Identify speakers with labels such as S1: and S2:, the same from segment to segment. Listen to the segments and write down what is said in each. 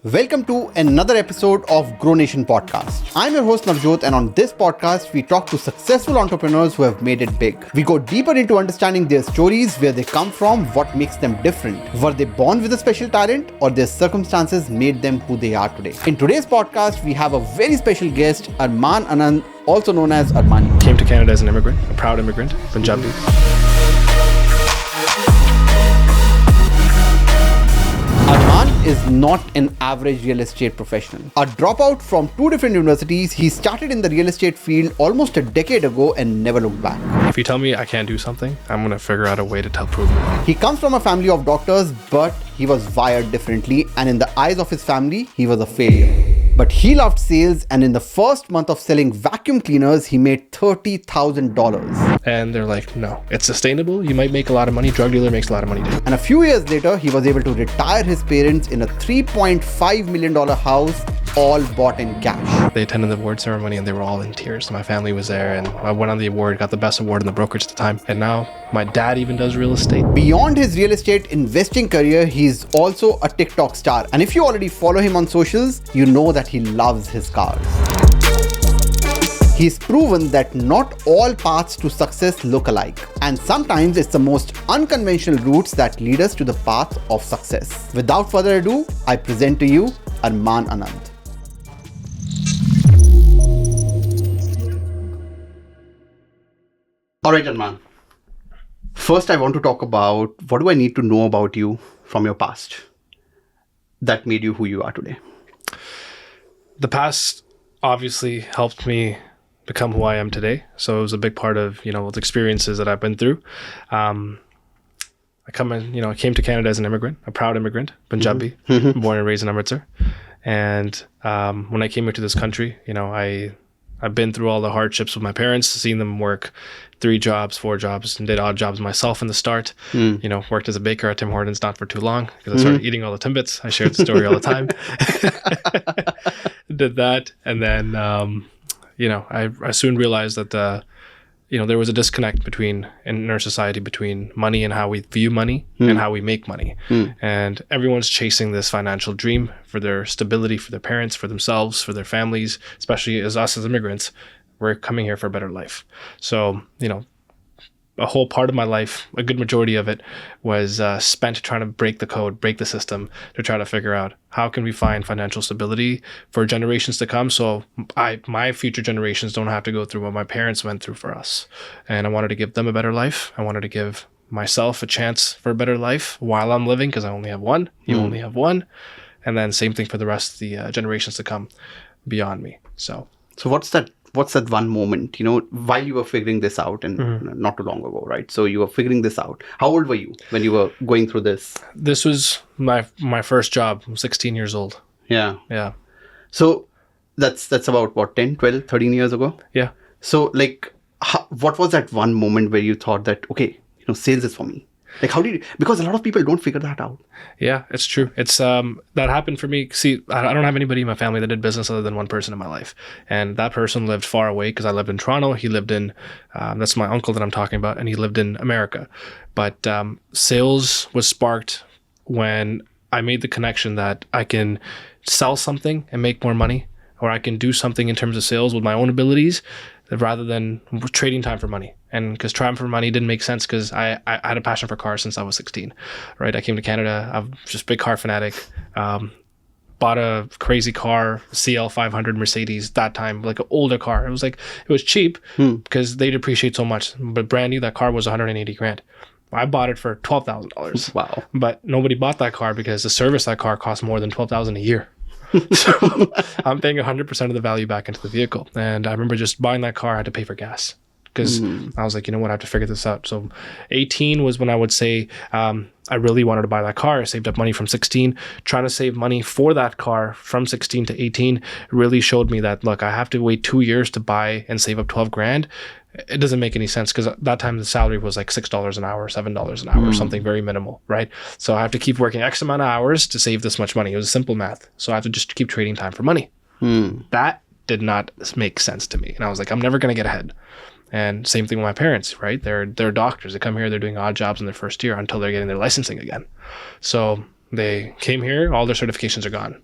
S1: Welcome to another episode of Grow Nation podcast. I'm your host Navjot, and on this podcast, we talk to successful entrepreneurs who have made it big. We go deeper into understanding their stories, where they come from, what makes them different. Were they born with a special talent, or their circumstances made them who they are today? In today's podcast, we have a very special guest, Arman Anand, also known as Armani.
S2: Came to Canada as an immigrant, a proud immigrant, Punjabi.
S1: Arman is not an average real estate professional. A dropout from two different universities, he started in the real estate field almost a decade ago and never looked back.
S2: If you tell me I can't do something, I'm going to figure out a way to prove it.
S1: He comes from a family of doctors, but he was wired differently, and in the eyes of his family, he was a failure. But he loved sales, and in the first month of selling vacuum cleaners, he made $30,000.
S2: And they're like, no, it's sustainable. You might make a lot of money. Drug dealer makes a lot of money too.
S1: And a few years later, he was able to retire his parents in a $3.5 million house, all bought in cash.
S2: They attended the award ceremony and they were all in tears. My family was there and I went on the award, got the best award in the brokerage at the time. And now my dad even does real estate.
S1: Beyond his real estate investing career, he's also a TikTok star. And if you already follow him on socials, you know that he loves his cars. He's proven that not all paths to success look alike, and sometimes it's the most unconventional routes that lead us to the path of success. Without further ado, I present to you Arman Anand. Alright, Arman. First, I want to talk about what do I need to know about you from your past that made you who you are today?
S2: The past obviously helped me become who I am today. So it was a big part of, the experiences that I've been through. I came to Canada as an immigrant, a proud immigrant, Punjabi, born and raised in Amritsar. And when I came here to this country, I've been through all the hardships with my parents, seen them work 3 jobs, 4 jobs, and did odd jobs myself in the start. Worked as a baker at Tim Hortons not for too long because I started eating all the Timbits. I shared the story all the time. Did that. And then, I soon realized that, there was a disconnect in our society between money and how we view money and how we make money. And everyone's chasing this financial dream for their stability, for their parents, for themselves, for their families, especially as us as immigrants. We're coming here for a better life. So, a whole part of my life, a good majority of it, was spent trying to break the code, break the system, to try to figure out how can we find financial stability for generations to come, so my future generations don't have to go through what my parents went through for us. And I wanted to give them a better life. I wanted to give myself a chance for a better life while I'm living, because I only have one. You only have one. And then same thing for the rest of the generations to come beyond me. So
S1: what's that one moment, while you were figuring this out, and not too long ago, right? So you were figuring this out. How old were you when you were going through this?
S2: This was my first job. I'm 16 years old.
S1: Yeah.
S2: Yeah.
S1: So that's about what, 10, 12, 13 years ago?
S2: Yeah.
S1: So what was that one moment where you thought that, okay, sales is for me? Because a lot of people don't figure that out.
S2: Yeah, it's true. It's that happened for me. See, I don't have anybody in my family that did business other than one person in my life. And that person lived far away because I lived in Toronto. He lived in, that's my uncle that I'm talking about, and he lived in America. But sales was sparked when I made the connection that I can sell something and make more money, or I can do something in terms of sales with my own abilities rather than trading time for money. And because time for money didn't make sense, because I had a passion for cars since I was 16, right? I came to Canada. I'm just a big car fanatic. Bought a crazy car, CL 500 Mercedes, that time, like an older car. It was cheap because they depreciate so much. But brand new, that car was 180 grand. I bought it for $12,000.
S1: Wow.
S2: But nobody bought that car because the service that car cost more than $12,000 a year. So I'm paying 100% of the value back into the vehicle. And I remember just buying that car, I had to pay for gas. Because I was like, you know what, I have to figure this out. So 18 was when I would say I really wanted to buy that car. I saved up money from 16. Trying to save money for that car from 16 to 18 really showed me that, look, I have to wait 2 years to buy and save up 12 grand. It doesn't make any sense, because at that time the salary was like $6 an hour, $7 an hour, something very minimal, right? So I have to keep working X amount of hours to save this much money. It was simple math. So I have to just keep trading time for money. That did not make sense to me. And I was like, I'm never going to get ahead. And same thing with my parents, right? They're doctors. They come here, they're doing odd jobs in their first year until they're getting their licensing again. So they came here, all their certifications are gone.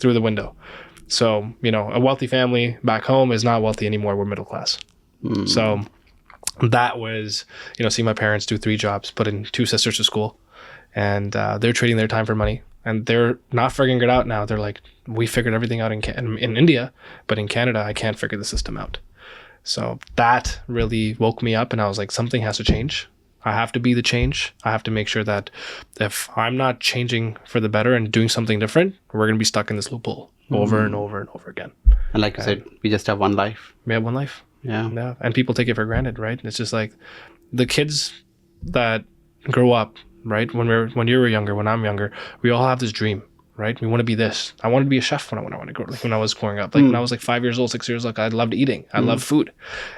S2: through the window. So, a wealthy family back home is not wealthy anymore. We're middle class. So that was, see my parents do 3 jobs, put in 2 sisters to school, and they're trading their time for money, and they're not figuring it out now. They're like, we figured everything out in India, but in Canada, I can't figure the system out. So that really woke me up, and I was like, something has to change. I have to be the change. I have to make sure that if I'm not changing for the better and doing something different, we're going to be stuck in this loophole over and over and over again.
S1: And like you said, we just have one life.
S2: We have one life. Yeah. And people take it for granted, right? It's just like the kids that grow up, right? When you were younger, when I'm younger, we all have this dream, right? We want to be this. I wanted to be a chef when I want to grow. Like when I was growing up, like when I was like 5 years old, 6 years old, I loved eating. I loved food,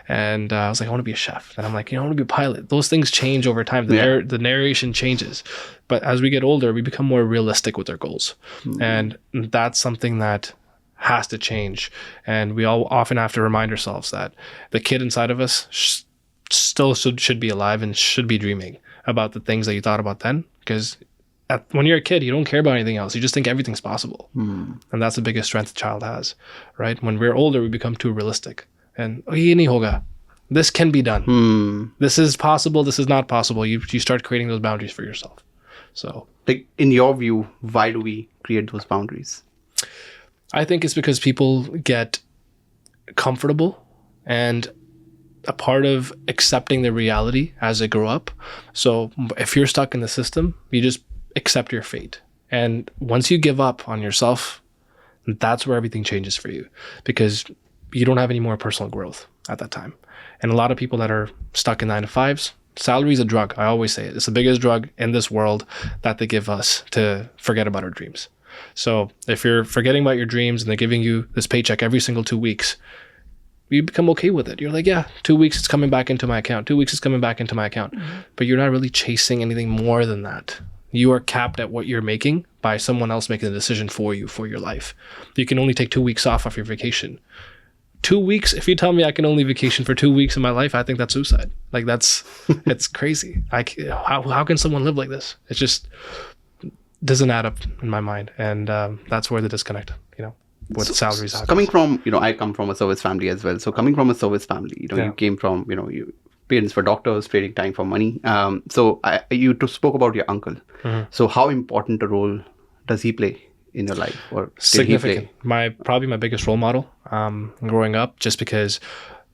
S2: and I was like, I want to be a chef. And I'm like, I want to be a pilot. Those things change over time. The narration changes, but as we get older, we become more realistic with our goals, and that's something that has to change. And we all often have to remind ourselves that the kid inside of us still should be alive and should be dreaming about the things that you thought about then, because when you're a kid, you don't care about anything else. You just think everything's possible. And that's the biggest strength a child has, right? When we're older, we become too realistic. And this can be done. This is possible. This is not possible. You start creating those boundaries for yourself. So,
S1: like, in your view, why do we create those boundaries?
S2: I think it's because people get comfortable and a part of accepting the reality as they grow up. So if you're stuck in the system, you just accept your fate. And once you give up on yourself, that's where everything changes for you, because you don't have any more personal growth at that time. And a lot of people that are stuck in 9-to-5s, salary is a drug. I always say it. It's the biggest drug in this world that they give us to forget about our dreams. So if you're forgetting about your dreams and they're giving you this paycheck every single 2 weeks, you become okay with it. You're like, yeah, 2 weeks it's coming back into my account. 2 weeks it's coming back into my account. But you're not really chasing anything more than that. You are capped at what you're making by someone else making the decision for you, for your life. You can only take 2 weeks off your vacation. 2 weeks, if you tell me I can only vacation for 2 weeks in my life, I think that's suicide. Like it's crazy. How can someone live like this? It just doesn't add up in my mind. And that's where the disconnect, with salaries.
S1: Coming from, I come from a service family as well. So coming from a service family, you came from, your parents were doctors, trading time for money. So you spoke about your uncle. So how important a role does he play in your life, or
S2: significant? Probably my biggest role model growing up, just because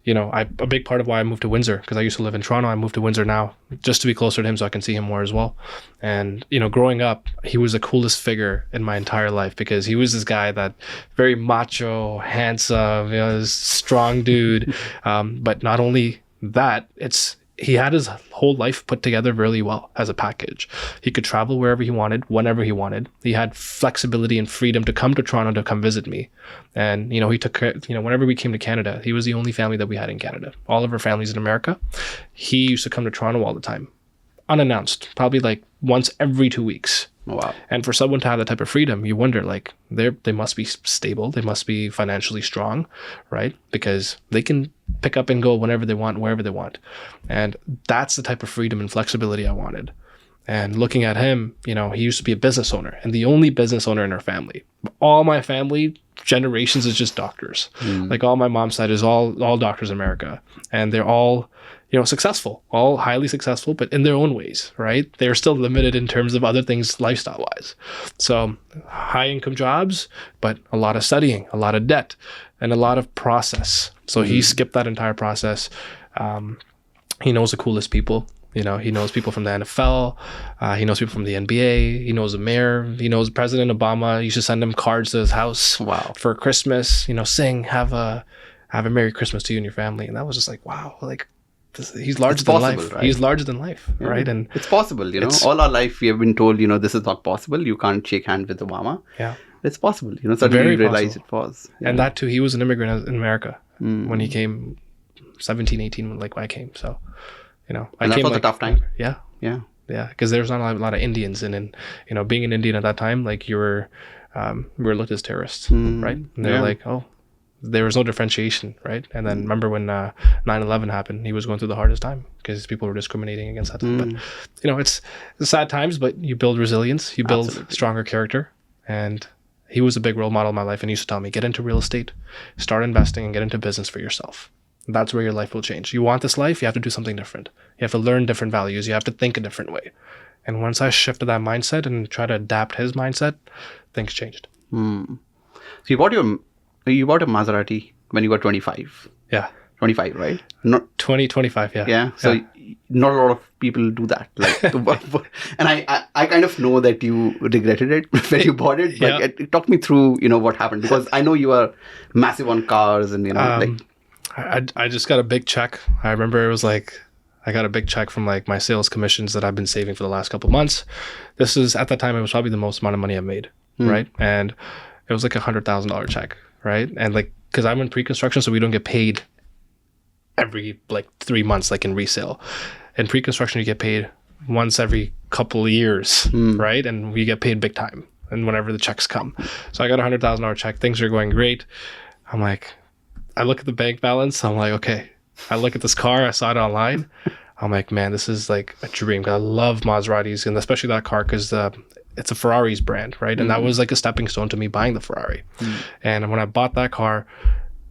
S2: a big part of why I moved to Windsor, because I used to live in Toronto. I moved to Windsor now just to be closer to him so I can see him more as well. And, growing up, he was the coolest figure in my entire life, because he was this guy that very macho, handsome, this strong dude. But not only that, he had his whole life put together really well as a package. He could travel wherever he wanted, whenever he wanted. He had flexibility and freedom to come to Toronto to come visit me. And, he took care, whenever we came to Canada, he was the only family that we had in Canada. All of our families in America, he used to come to Toronto all the time, unannounced, probably like once every 2 weeks.
S1: Oh, wow.
S2: And for someone to have that type of freedom, you wonder, like, they must be stable. They must be financially strong, right? Because they can pick up and go whenever they want, wherever they want. And that's the type of freedom and flexibility I wanted. And looking at him, he used to be a business owner, and the only business owner in our family. All my family generations is just doctors. Like all my mom's side is all doctors in America. And they're all, successful, all highly successful, but in their own ways, right? They're still limited in terms of other things lifestyle wise. So high income jobs, but a lot of studying, a lot of debt, and a lot of process. So he skipped that entire process. He knows the coolest people. He knows people from the NFL. He knows people from the NBA. He knows the mayor. He knows President Obama. He used to send him cards to his house.
S1: Wow.
S2: For Christmas. Sing, have a Merry Christmas to you and your family. And that was just like, wow, like he's larger than life. Right? He's larger than life, right? And
S1: it's possible. All our life we have been told, this is not possible. You can't shake hands with Obama.
S2: Yeah,
S1: it's possible. Suddenly you realize it was.
S2: And that too, he was an immigrant in America when he came, 17, 18, like when I came. So.
S1: And that was a tough time.
S2: Yeah. Because there's not a lot of Indians, and being an Indian at that time, like we were looked as terrorists, right? And they're like, oh, there was no differentiation, right? And then remember when 9/11 happened, he was going through the hardest time because people were discriminating against that. But it's sad times, but you build resilience, you build stronger character, and he was a big role model in my life, and he used to tell me, get into real estate, start investing, and get into business for yourself. That's where your life will change. You want this life, you have to do something different. You have to learn different values. You have to think a different way. And once I shifted that mindset and tried to adapt his mindset, things changed.
S1: So you bought a Maserati when you were 25.
S2: Yeah.
S1: 25, right? Not
S2: 25, yeah.
S1: Yeah. So not a lot of people do that. Like, and I kind of know that you regretted it when you bought it. But talk me through, what happened, because I know you are massive on cars and
S2: I just got a big check. I remember it was like, I got a big check from like my sales commissions that I've been saving for the last couple of months. This is, at that time, it was probably the most amount of money I made, right? And it was like $100,000 check, right? And like, because I'm in pre-construction, so we don't get paid every like 3 months, like in resale. In pre-construction, you get paid once every couple of years, right? And we get paid big time, and whenever the checks come. So I got a $100,000 check. Things are going great. I'm like, I look at the bank balance. I'm like, okay. I look at this car. I saw it online. I'm like, man, this is like a dream. I love Maseratis, and especially that car, because it's a Ferrari's brand, right? And that was like a stepping stone to me buying the Ferrari. And when I bought that car,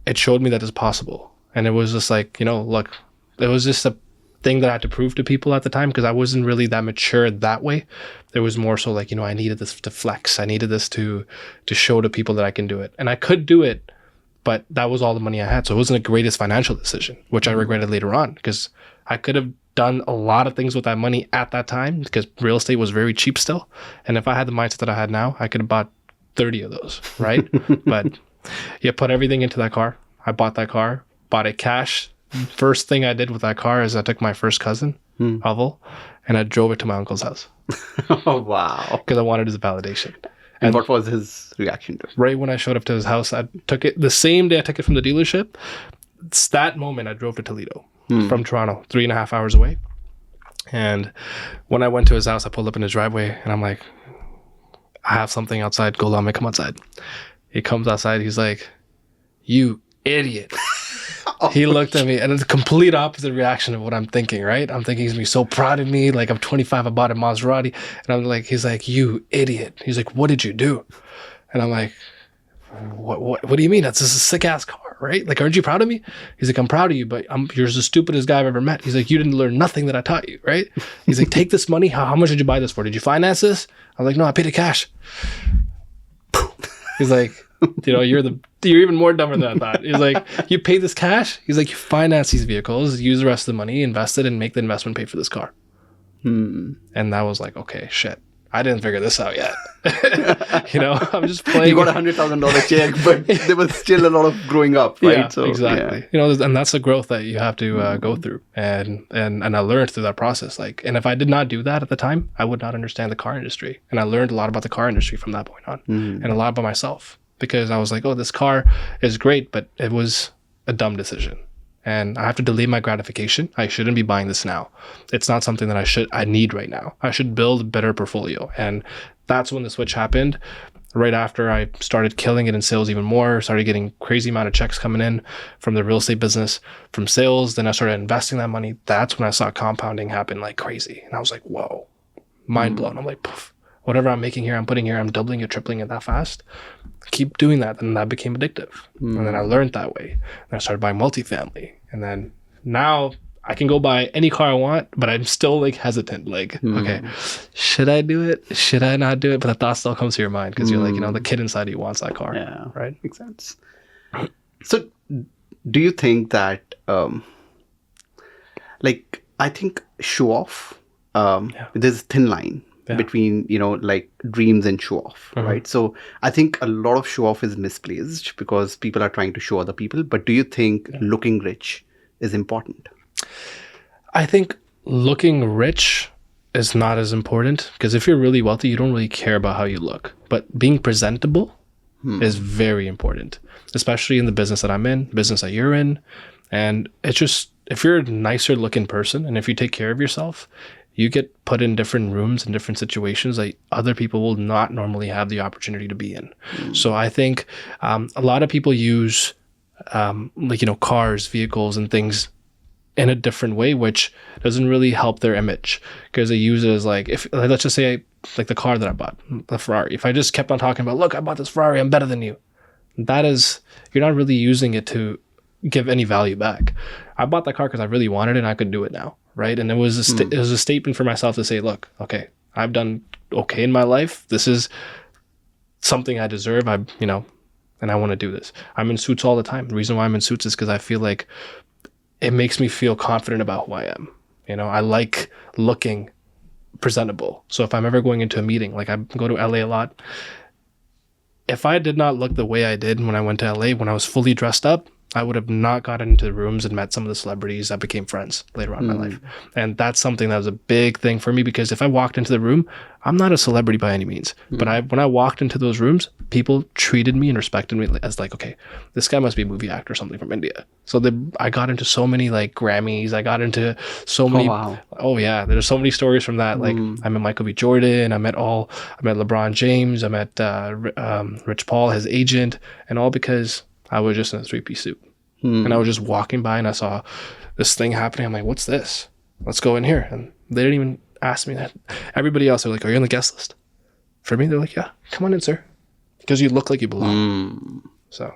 S2: it showed me that it's possible. And it was just like, look, it was just a thing that I had to prove to people at the time, because I wasn't really that mature that way. It was more so like, I needed this to flex. I needed this to show to people that I can do it. And I could do it, but that was all the money I had. So it wasn't the greatest financial decision, which I regretted later on, because I could have done a lot of things with that money at that time, because real estate was very cheap still. And if I had the mindset that I had now, I could have bought 30 of those, right? But put everything into that car. I bought that car, bought it cash. First thing I did with that car is I took my first cousin, Oval, and I drove it to my uncle's house.
S1: Oh, wow.
S2: Because I wanted his validation.
S1: And what was his reaction to it?
S2: Right when I showed up to his house, I took it the same day I took it from the dealership. It's that moment I drove to Toledo from Toronto, 3.5 hours away. And when I went to his house, I pulled up in his driveway and I'm like, I have something outside. Go on, come outside. He comes outside. He's like, you idiot. He looked at me, and it's a complete opposite reaction of what I'm thinking, right? I'm thinking he's gonna be so proud of me. Like, I'm 25, I bought a Maserati. And I'm like, he's like, you idiot. He's like, what did you do? And I'm like, what do you mean? That's just a sick ass car, right? Like, aren't you proud of me? He's like, I'm proud of you, but you're the stupidest guy I've ever met. He's like, you didn't learn nothing that I taught you, right? He's like, take this money. How much did you buy this for? Did you finance this? I'm like, no, I paid it cash. He's like, you're even more dumber than I thought. He's like, you pay this cash? He's like, you finance these vehicles, use the rest of the money, invest it, and make the investment pay for this car. And that was like, okay, shit. I didn't figure this out yet. I'm just playing.
S1: You got a $100,000 check, but there was still a lot of growing up, right?
S2: Yeah, so, exactly. Yeah. And that's the growth that you have to go through. And I learned through that process. Like, and if I did not do that at the time, I would not understand the car industry. And I learned a lot about the car industry from that point on, and a lot about myself. Because I was like, oh, this car is great, but it was a dumb decision. And I have to delay my gratification. I shouldn't be buying this now. It's not something that I need right now. I should build a better portfolio. And that's when the switch happened. Right after I started killing it in sales even more, started getting crazy amount of checks coming in from the real estate business, from sales. Then I started investing that money. That's when I saw compounding happen like crazy. And I was like, whoa, mind blown. I'm like, poof. Whatever I'm making here, I'm putting here, I'm doubling it, tripling it that fast. Keep doing that. And that became addictive. And then I learned that way. And I started buying multifamily. And then now I can go buy any car I want, but I'm still like hesitant. Like, okay, should I do it? Should I not do it? But the thought still comes to your mind because you're like, the kid inside you wants that car.
S1: Yeah.
S2: Right?
S1: Makes sense. So do you think that, I think show off, there's a thin line between, dreams and show off, right? So I think a lot of show off is misplaced because people are trying to show other people. But do you think looking rich is important?
S2: I think looking rich is not as important because if you're really wealthy, you don't really care about how you look. But being presentable is very important, especially in the business that I'm in, business that you're in. And it's just, if you're a nicer looking person and if you take care of yourself, you get put in different rooms and different situations that other people will not normally have the opportunity to be in. So I think a lot of people use cars, vehicles, and things in a different way, which doesn't really help their image, because they use it as like, if let's just say like the car that I bought, the Ferrari. If I just kept on talking about, look, I bought this Ferrari, I'm better than you. That is, you're not really using it to give any value back. I bought that car because I really wanted it and I could do it now, right? And it was it was a statement for myself to say, look, okay, I've done okay in my life. This is something I deserve. And I want to do this. I'm in suits all the time. The reason why I'm in suits is because I feel like it makes me feel confident about who I am. I like looking presentable. So if I'm ever going into a meeting, like I go to LA a lot, if I did not look the way I did when I went to LA, when I was fully dressed up, I would have not gotten into the rooms and met some of the celebrities that became friends later on in my life. And that's something that was a big thing for me, because if I walked into the room, I'm not a celebrity by any means, but when I walked into those rooms, people treated me and respected me as like, okay, this guy must be a movie actor or something from India. So I got into so many like Grammys. I got into so many. Oh yeah, there's so many stories from that. Like I met Michael B. Jordan. I met LeBron James. I met Rich Paul, his agent, and all because I was just in a 3-piece suit. And I was just walking by and I saw this thing happening. I'm like, what's this? Let's go in here. And they didn't even ask me that. Everybody else, they're like, are you on the guest list? For me, they're like, yeah, come on in, sir. Because you look like you belong. So.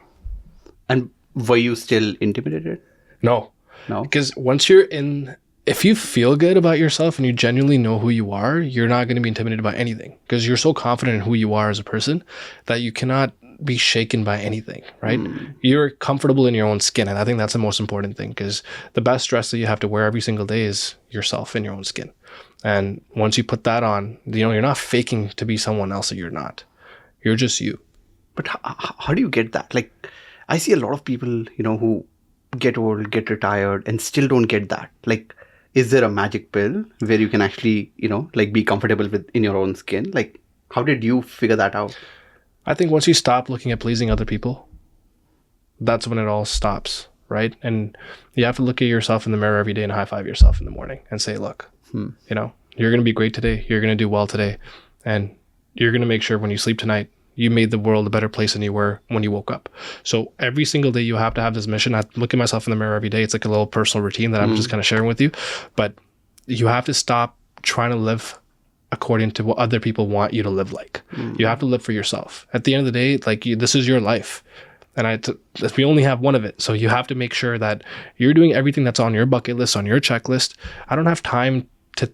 S1: And were you still intimidated?
S2: No. Because once you're in, if you feel good about yourself and you genuinely know who you are, you're not going to be intimidated by anything. Because you're so confident in who you are as a person that you cannot be shaken by anything, right? You're comfortable in your own skin, and I think that's the most important thing, because the best dress that you have to wear every single day is yourself in your own skin. And once you put that on, you're not faking to be someone else that you're not. You're just you.
S1: But how do you get that? Like, I see a lot of people, who get old, get retired, and still don't get that. Like, is there a magic pill where you can actually, like be comfortable in your own skin? Like, how did you figure that out?
S2: I think once you stop looking at pleasing other people, that's when it all stops, right? And you have to look at yourself in the mirror every day and high five yourself in the morning and say, look, you're going to be great today. You're going to do well today. And you're going to make sure when you sleep tonight, you made the world a better place than you were when you woke up. So every single day you have to have this mission. I look at myself in the mirror every day. It's like a little personal routine that I'm just kind of sharing with you. But you have to stop trying to live according to what other people want you to live like. You have to live for yourself. At the end of the day, like this is your life. And we only have one of it. So you have to make sure that you're doing everything that's on your bucket list, on your checklist. I don't have time to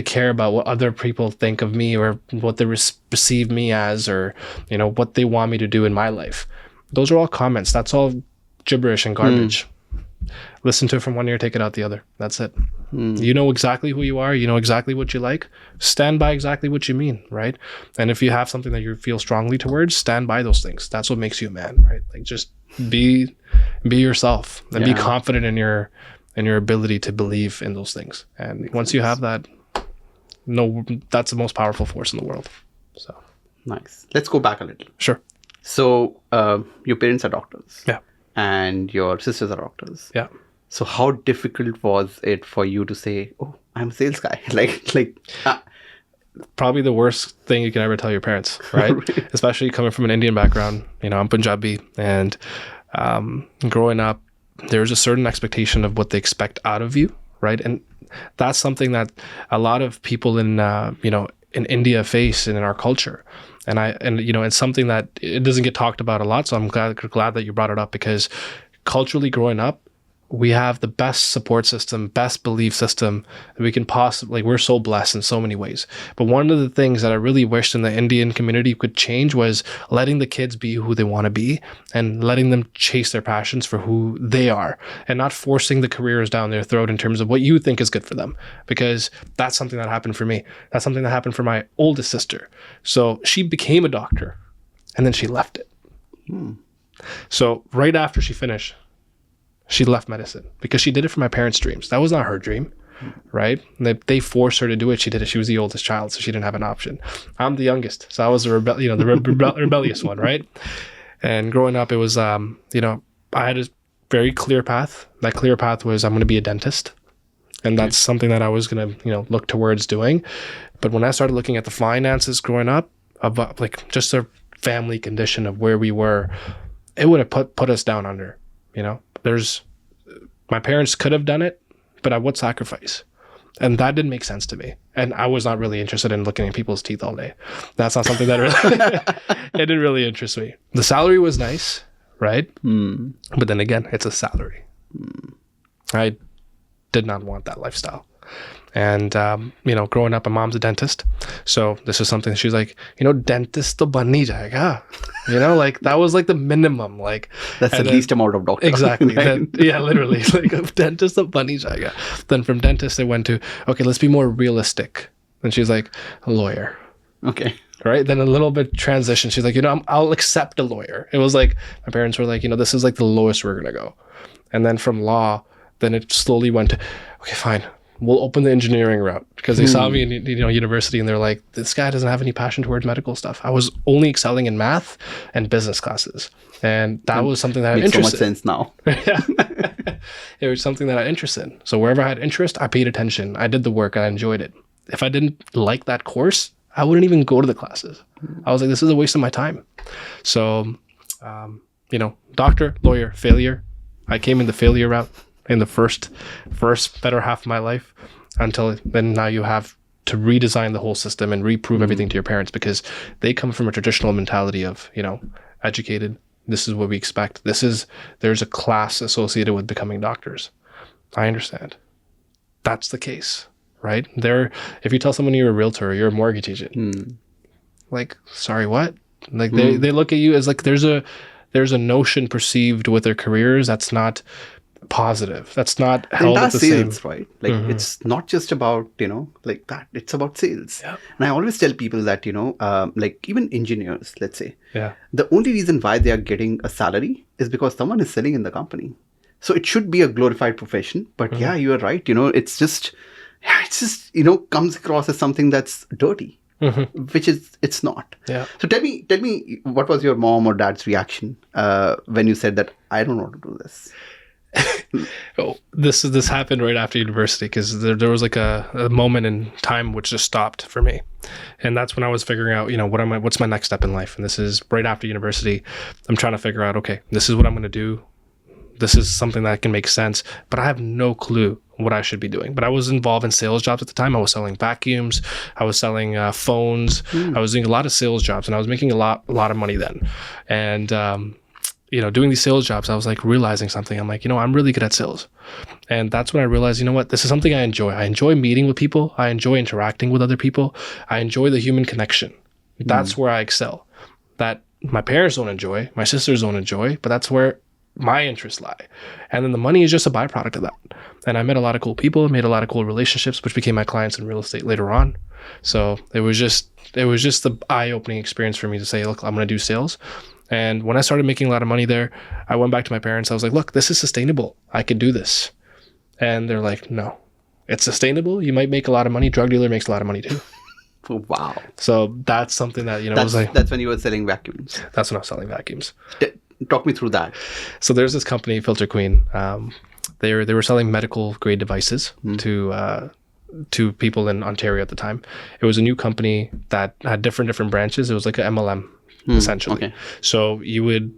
S2: care about what other people think of me or what they perceive me as, or, what they want me to do in my life. Those are all comments. That's all gibberish and garbage. Listen to it from one ear, take it out the other. That's it. You know exactly who you are. You know exactly what you like. Stand by exactly what you mean, right? And if you have something that you feel strongly towards, stand by those things. That's what makes you a man, right? Like, just be yourself and be confident in your ability to believe in those things. And once you have that, that's the most powerful force in the world. So
S1: nice. Let's go back a little.
S2: Sure.
S1: So your parents are doctors.
S2: Yeah.
S1: And your sisters are doctors.
S2: Yeah.
S1: So how difficult was it for you to say, oh, I'm a sales guy?
S2: Probably the worst thing you can ever tell your parents, right? Right. Especially coming from an Indian background. I'm Punjabi, and growing up, there's a certain expectation of what they expect out of you, right? And that's something that a lot of people in India face and in our culture. And it's something that it doesn't get talked about a lot. So I'm glad that you brought it up, because culturally growing up, we have the best support system, best belief system that we can possibly, we're so blessed in so many ways. But one of the things that I really wished in the Indian community could change was letting the kids be who they want to be and letting them chase their passions for who they are, and not forcing the careers down their throat in terms of what you think is good for them. Because that's something that happened for me. That's something that happened for my oldest sister. So she became a doctor and then she left it. So right after she finished, she left medicine because she did it for my parents' dreams. That was not her dream, right? They forced her to do it. She did it. She was the oldest child, so she didn't have an option. I'm the youngest, so I was the rebellious one, right? And growing up, it was, I had a very clear path. That clear path was I'm going to be a dentist, and that's something that I was going to, look towards doing. But when I started looking at the finances growing up, about just a family condition of where we were, it would have put us down under, There's My parents could have done it, but at what sacrifice? And that didn't make sense to me. And I was not really interested in looking at people's teeth all day. That's not something that really, it didn't really interest me. The salary was nice, right? But then again, it's a salary. I did not want that lifestyle. And, growing up, my mom's a dentist. So this is something she's like, dentist to banni jayega. Like that was like the minimum. Like
S1: that's the least amount of doctor.
S2: Exactly.
S1: Right?
S2: Literally. Like a dentist to banni jayega. Then from dentist, it went to, okay, let's be more realistic. And she's like, a lawyer.
S1: Okay.
S2: Right. Then a little bit transition. She's like, I'll accept a lawyer. It was like, my parents were like, this is like the lowest we're going to go. And then from law, then it slowly went to, okay, fine. We'll open the engineering route, because they saw me in university and they're like, this guy doesn't have any passion towards medical stuff. I was only excelling in math and business classes. And that was something that I had interest in.
S1: Makes so much sense now.
S2: Yeah. It was something that I had interest in. So wherever I had interest, I paid attention. I did the work. I enjoyed it. If I didn't like that course, I wouldn't even go to the classes. I was like, this is a waste of my time. So, doctor, lawyer, failure. I came in the failure route in the first better half of my life, until then now you have to redesign the whole system and reprove everything to your parents, because they come from a traditional mentality of, educated. This is what we expect. There's a class associated with becoming doctors. I understand. That's the case, right? If you tell someone you're a realtor or you're a mortgage agent, like, sorry, what? Like they look at you as like, there's a notion perceived with their careers that's not positive. That's not held at the
S1: sales,
S2: same.
S1: Right? Like it's not just about, like that. It's about sales. Yep. And I always tell people that, like even engineers, let's say, the only reason why they are getting a salary is because someone is selling in the company. So it should be a glorified profession. But yeah, you are right. It's just, comes across as something that's dirty. Which it's not. Yeah. So tell me, what was your mom or dad's reaction when you said that I don't want to do this?
S2: This happened right after university, because there was like a moment in time which just stopped for me, and that's when I was figuring out, what's my next step in life. And this is right after university. I'm trying to figure out, okay, this is what I'm going to do. This is something that can make sense, but I have no clue what I should be doing. But I was involved in sales jobs at the time. I was selling vacuums. I was selling phones. I was doing a lot of sales jobs, and I was making a lot of money then. And doing these sales jobs, I was like realizing something. I'm like, I'm really good at sales. And that's when I realized, this is something I enjoy. I enjoy meeting with people. I enjoy interacting with other people. I enjoy the human connection. That's where I excel. That my parents don't enjoy, my sisters don't enjoy, but that's where my interests lie. And then the money is just a byproduct of that. And I met a lot of cool people, made a lot of cool relationships, which became my clients in real estate later on. So it was just the eye-opening experience for me to say, look, I'm going to do sales. And when I started making a lot of money there, I went back to my parents. I was like, look, this is sustainable. I could do this. And they're like, no, it's sustainable. You might make a lot of money. Drug dealer makes a lot of money too.
S1: Wow.
S2: So that's something that,
S1: that's when you were selling vacuums.
S2: That's when I was selling vacuums.
S1: Talk me through that.
S2: So there's this company, Filter Queen. They were selling medical grade devices to people in Ontario at the time. It was a new company that had different branches. It was like an MLM. Essentially. Okay. So you would,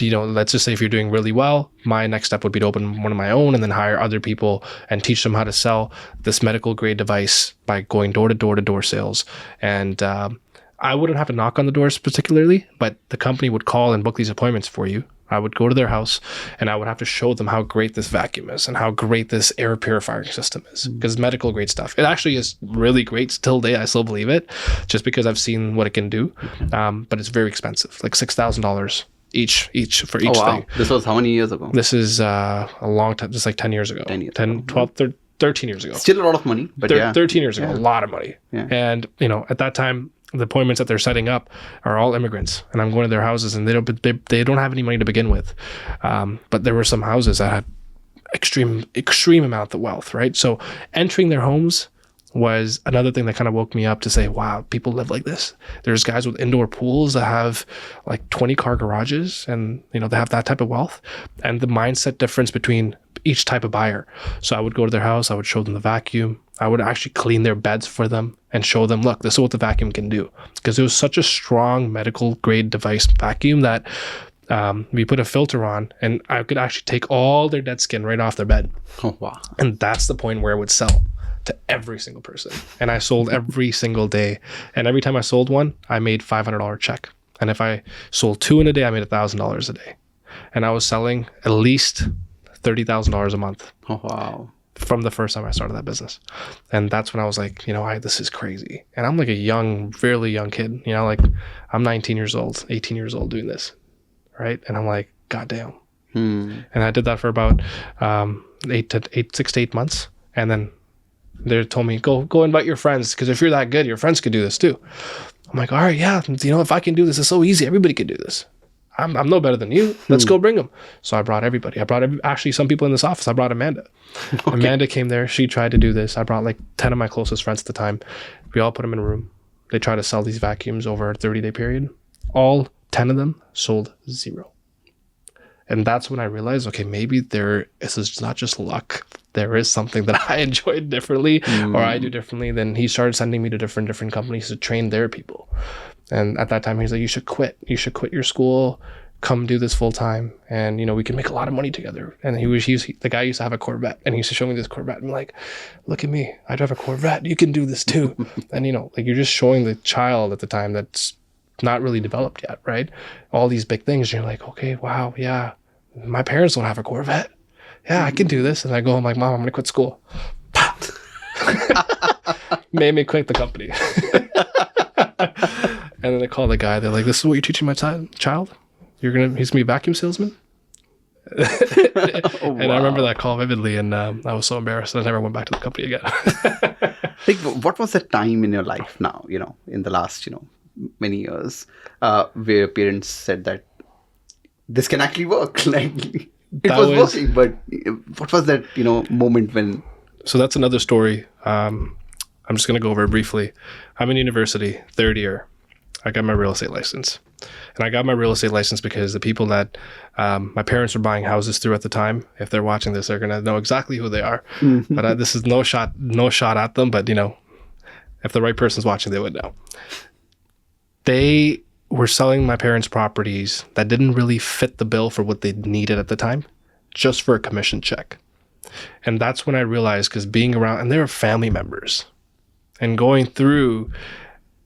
S2: let's just say if you're doing really well, my next step would be to open one of my own and then hire other people and teach them how to sell this medical grade device by going door to door sales. And I wouldn't have to knock on the doors particularly, but the company would call and book these appointments for you. I would go to their house and I would have to show them how great this vacuum is and how great this air purifying system is, because medical grade stuff. It actually is really great still today. I still believe it, just because I've seen what it can do. But it's very expensive, like $6,000 each for each thing.
S1: This was how many years ago?
S2: This is a long time, just like 10 years ago. 12, 13 years ago.
S1: Still a lot of money, but
S2: 13 years ago, a lot of money. Yeah. And, at that time, the appointments that they're setting up are all immigrants, and I'm going to their houses, and they don't have any money to begin with. But there were some houses that had extreme amount of wealth, right? So entering their homes was another thing that kind of woke me up to say, wow, people live like this. There's guys with indoor pools that have like 20 car garages, and they have that type of wealth, and the mindset difference between each type of buyer. So I would go to their house, I would show them the vacuum, I would actually clean their beds for them and show them, look, this is what the vacuum can do. Because it was such a strong medical grade device vacuum that we put a filter on, and I could actually take all their dead skin right off their bed.
S1: Oh, wow.
S2: And that's the point where it would sell to every single person. And I sold every single day. And every time I sold one, I made $500 check. And if I sold 2 in a day, I made $1,000 a day. And I was selling at least $30,000 a month.
S1: Oh, wow.
S2: From the first time I started that business. And that's when I was like, this is crazy. And I'm like a young, fairly young kid, like I'm 19 years old, 18 years old doing this. Right. And I'm like, God damn. And I did that for about 6 to 8 months. And then they told me, go invite your friends. Because if you're that good, your friends could do this too. I'm like, all right, yeah. If I can do this, it's so easy. Everybody could do this. I'm no better than you. Let's go bring them. So I brought everybody. I brought actually some people in this office. I brought Amanda. Okay. Amanda came there. She tried to do this. I brought like 10 of my closest friends at the time. We all put them in a room. They tried to sell these vacuums over a 30-day period. All 10 of them sold 0. And that's when I realized, okay, maybe this is not just luck. There is something that I enjoyed differently or I do differently. Then he started sending me to different companies to train their people. And at that time, he's like, you should quit. You should quit your school, come do this full time. And, we can make a lot of money together. And the guy used to have a Corvette, and he used to show me this Corvette. I'm like, look at me. I drive a Corvette. You can do this too. And, you're just showing the child at the time that's not really developed yet, right? All these big things. You're like, okay, wow, yeah. My parents don't have a Corvette. Yeah, I can do this. And I go, I'm like, Mom, I'm going to quit school. Made me quit the company. And then they call the guy. They're like, this is what you're teaching my child? He's going to be a vacuum salesman?
S1: Oh, wow.
S2: And I remember that call vividly. And I was so embarrassed. I never went back to the company again.
S1: What was the time in your life now, in the last, many years, where your parents said that this can actually work? Like, it was working, but what was that, moment when...
S2: So that's another story. I'm just going to go over it briefly. I'm in university, 3rd year. I got my real estate license. And I got my real estate license because the people that my parents were buying houses through at the time, if they're watching this, they're going to know exactly who they are. But this is no shot at them. But, if the right person's watching, they would know. They were selling my parents' properties that didn't really fit the bill for what they needed at the time, just for a commission check. And that's when I realized, because being around, and they were family members, and going through,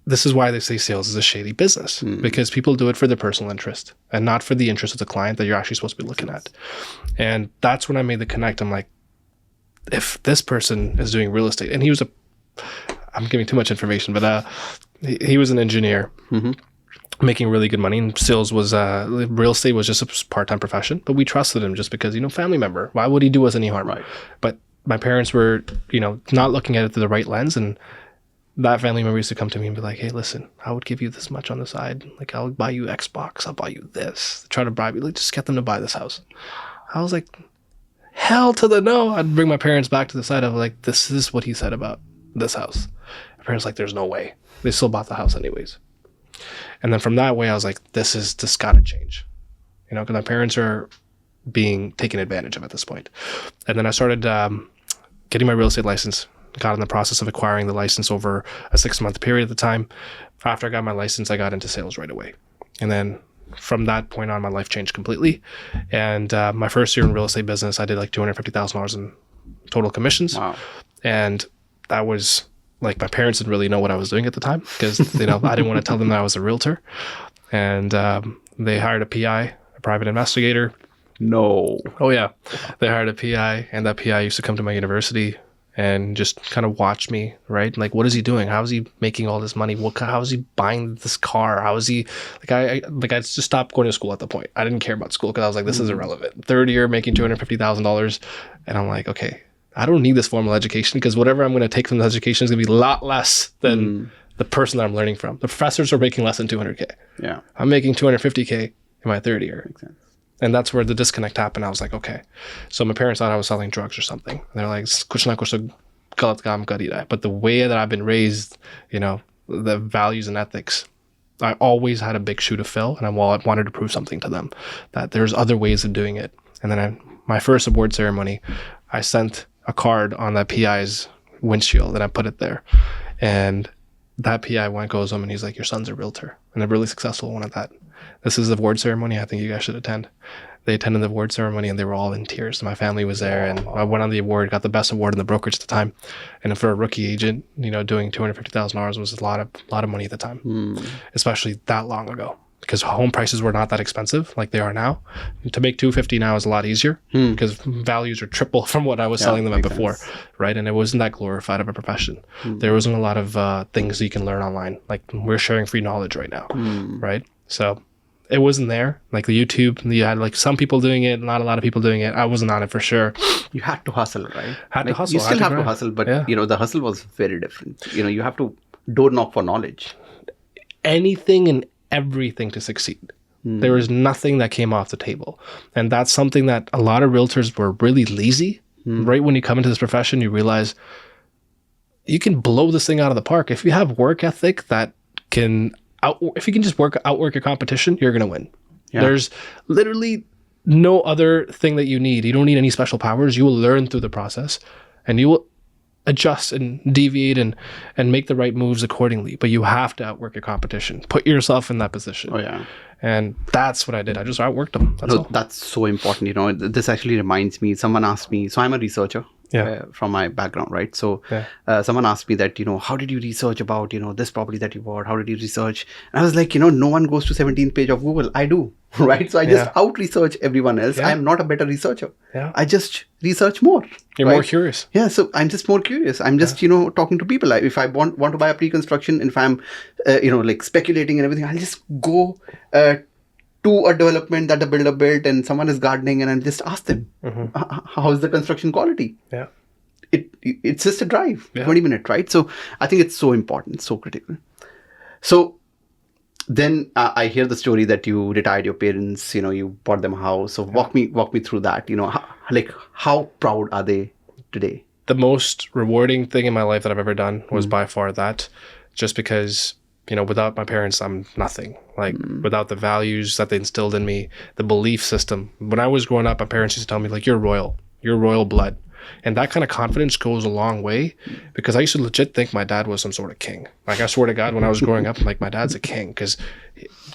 S2: this is why they say sales is a shady business, because people do it for their personal interest and not for the interest of the client that you're actually supposed to be looking at. And that's when I made the connect. I'm like, if this person is doing real estate, and I'm giving too much information, but he was an engineer. Making really good money, and sales was real estate was just a part-time profession, but we trusted him just because family member. Why would he do us any harm?
S1: Right.
S2: But my parents were not looking at it through the right lens, and that family member used to come to me and be like, hey, listen, I would give you this much on the side, like I'll buy you Xbox, I'll buy you this, try to bribe you, like just get them to buy this house. I was like, hell to the no. I'd bring my parents back to the side of like, this is what he said about this house. My parents like, there's no way. They still bought the house anyways. And then from that way, I was like, this gotta change, because my parents are being taken advantage of at this point. And then I started getting my real estate license, got in the process of acquiring the license over a 6-month period at the time. After I got my license, I got into sales right away. And then from that point on, my life changed completely. And my first year in real estate business, I did like $250,000 in total commissions.
S1: Wow.
S2: And that was... like my parents didn't really know what I was doing at the time because, I didn't want to tell them that I was a realtor. And they hired a PI, a private investigator.
S1: No.
S2: Oh, yeah. They hired a PI, and that PI used to come to my university and just kind of watch me, right? Like, what is he doing? How is he making all this money? How is he buying this car? How is he... I just stopped going to school at the point. I didn't care about school because I was like, this is irrelevant. 3rd year, making $250,000. And I'm like, okay, I don't need this formal education because whatever I'm going to take from this education is going to be a lot less than the person that I'm learning from. The professors are making less than $200K.
S1: Yeah.
S2: I'm making $250K in my 3rd year.
S1: Makes sense.
S2: And that's where the disconnect happened. I was like, okay. So my parents thought I was selling drugs or something. And they're like, kuch na kuch to galat kaam kari raha hai. But the way that I've been raised, the values and ethics, I always had a big shoe to fill. And I wanted to prove something to them, that there's other ways of doing it. And then my first award ceremony, I sent a card on that PI's windshield and I put it there. And that PI goes home and he's like, your son's a realtor and a really successful one at that. This is the award ceremony. I think you guys should attend. They attended the award ceremony and they were all in tears. My family was there and I went on the award, got the best award in the brokerage at the time. And for a rookie agent, doing $250,000 was a lot of money at the time, especially that long ago, because home prices were not that expensive like they are now. To make $250 now is a lot easier because values are triple from what I was selling them at before, right? And it wasn't that glorified of a profession. There wasn't a lot of things you can learn online. Like we're sharing free knowledge right now, right? So it wasn't there. Like the YouTube, you had like some people doing it, not a lot of people doing it. I wasn't on it for sure.
S1: You had to hustle, right?
S2: Had to hustle.
S1: You still have to hustle, but the hustle was very different. You have to door knock for knowledge.
S2: Anything and everything to succeed. There was nothing that came off the table. And that's something that a lot of realtors were really lazy. Right when you come into this profession, you realize you can blow this thing out of the park. If you have work ethic that can if you can just outwork your competition, you're going to win. Yeah. There's literally no other thing that you need. You don't need any special powers. You will learn through the process and you will adjust and deviate and make the right moves accordingly. But you have to outwork your competition. Put yourself in that position.
S1: Oh, yeah.
S2: And that's what I did. I just outworked them.
S1: That's so important. This actually reminds me, someone asked me, so I'm a researcher. From my background, right? So someone asked me that, how did you research about, this property that you bought? How did you research? And I was like, no one goes to 17th page of Google. I do, right? So I just out-research everyone else. I am not a better researcher. I just research more.
S2: You're more curious.
S1: Yeah, so I'm just more curious. I'm just, talking to people. If I want to buy a pre-construction, and if I'm, like speculating and everything, I'll just go to a development that the builder built and someone is gardening and I'll just ask them, how is the construction quality?
S2: Yeah.
S1: It's just a drive, 20 minutes, right? So I think it's so important, so critical. So then I hear the story that you retired your parents, you bought them a house. So walk me through that, how proud are they today?
S2: The most rewarding thing in my life that I've ever done was by far that, just because without my parents, I'm nothing. Like without the values that they instilled in me, the belief system. When I was growing up, my parents used to tell me, like, you're royal blood. And that kind of confidence goes a long way, because I used to legit think my dad was some sort of king. Like, I swear to God, when I was growing up, I'm like, my dad's a king, because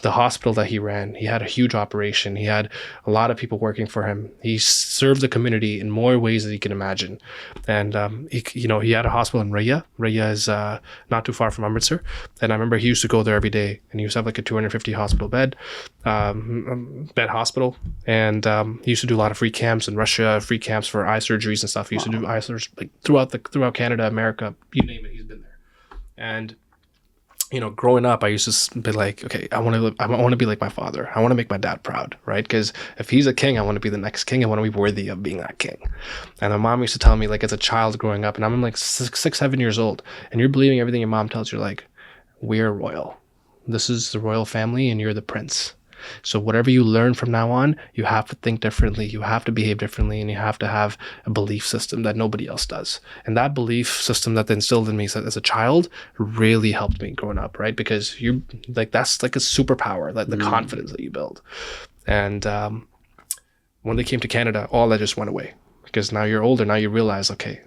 S2: the hospital that he ran, he had a huge operation. He had a lot of people working for him. He served the community in more ways than you can imagine. And he had a hospital in Raya. Raya is not too far from Amritsar. And I remember he used to go there every day, and he used to have like a 250 hospital bed hospital. And he used to do a lot of free camps in Russia, free camps for eye surgeries and stuff. He used to do eye surgeries like throughout Canada, America, you name it, he's been there. And growing up, I used to be like, okay, I want to be like my father. I want to make my dad proud, right? Because if he's a king, I want to be the next king. I want to be worthy of being that king. And my mom used to tell me, like, as a child growing up, and I'm like 6-7 years old, and you're believing everything your mom tells you, like, we're royal. This is the royal family, and you're the prince. So whatever you learn from now on, you have to think differently, you have to behave differently, and you have to have a belief system that nobody else does. And that belief system that they instilled in me as a child really helped me growing up, right? Because you like, that's like a superpower, like the confidence that you build. And when they came to Canada, all that just went away, because now you're older, now you realize, okay,